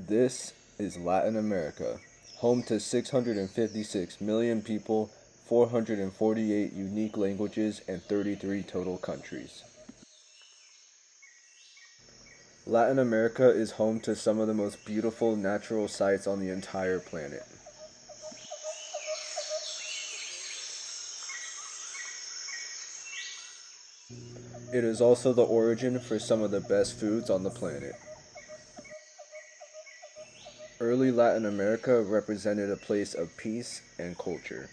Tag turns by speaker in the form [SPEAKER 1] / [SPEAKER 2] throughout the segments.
[SPEAKER 1] This is Latin America, home to 656 million people, 448 unique languages, and 33 total countries. Latin America is home to some of the most beautiful natural sights on the entire planet. It is also the origin for some of the best foods on the planet. Early Latin America represented a place of peace and culture.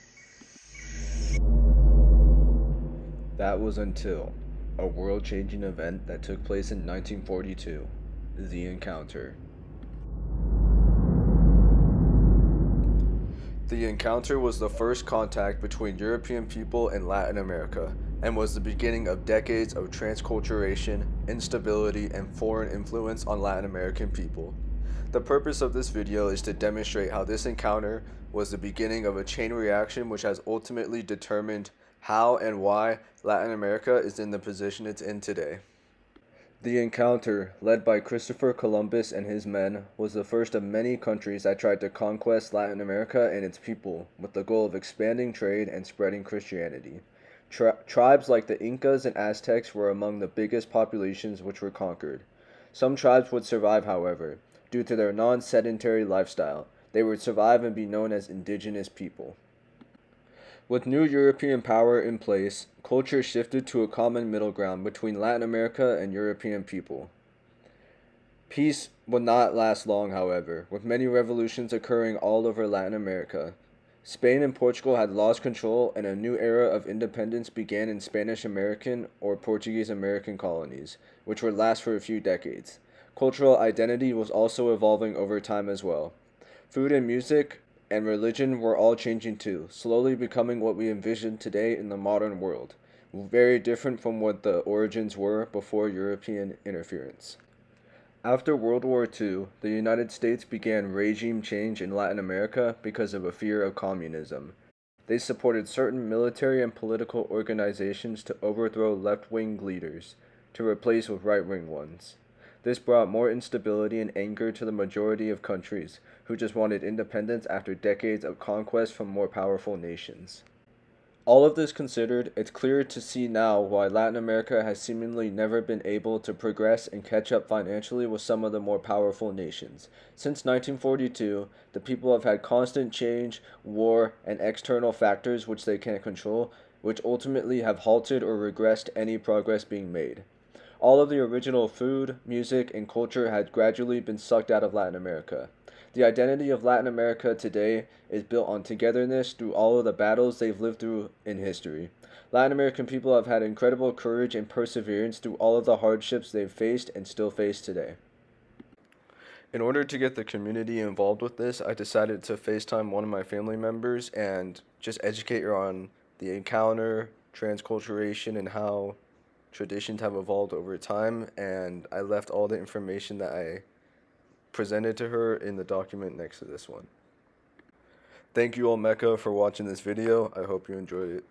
[SPEAKER 1] That was until a world changing event that took place in 1942, the Encounter. The Encounter was the first contact between European people and Latin America and was the beginning of decades of transculturation, instability, and foreign influence on Latin American people. The purpose of this video is to demonstrate how this encounter was the beginning of a chain reaction which has ultimately determined how and why Latin America is in the position it's in today. The Encounter, led by Christopher Columbus and his men, was the first of many countries that tried to conquest Latin America and its people with the goal of expanding trade and spreading Christianity. Tribes like the Incas and Aztecs were among the biggest populations which were conquered. Some tribes would survive, however. Due to their non-sedentary lifestyle, they would survive and be known as indigenous people. With new European power in place, culture shifted to a common middle ground between Latin America and European people. Peace would not last long, however, with many revolutions occurring all over Latin America. Spain and Portugal had lost control, and a new era of independence began in Spanish American or Portuguese American colonies, which would last for a few decades. Cultural identity was also evolving over time as well. Food and music and religion were all changing too, slowly becoming what we envision today in the modern world, very different from what the origins were before European interference. After World War II, the United States began regime change in Latin America because of a fear of communism. They supported certain military and political organizations to overthrow left-wing leaders, to replace with right-wing ones. This brought more instability and anger to the majority of countries who just wanted independence after decades of conquest from more powerful nations. All of this considered, it's clear to see now why Latin America has seemingly never been able to progress and catch up financially with some of the more powerful nations. Since 1942, the people have had constant change, war, and external factors which they can't control, which ultimately have halted or regressed any progress being made. All of the original food, music, and culture had gradually been sucked out of Latin America. The identity of Latin America today is built on togetherness through all of the battles they've lived through in history. Latin American people have had incredible courage and perseverance through all of the hardships they've faced and still face today. In order to get the community involved with this, I decided to FaceTime one of my family members and just educate her on the encounter, transculturation, and how traditions have evolved over time, and I left all the information that I presented to her in the document next to this one. Thank you Olmeca for watching this video. I hope you enjoyed it.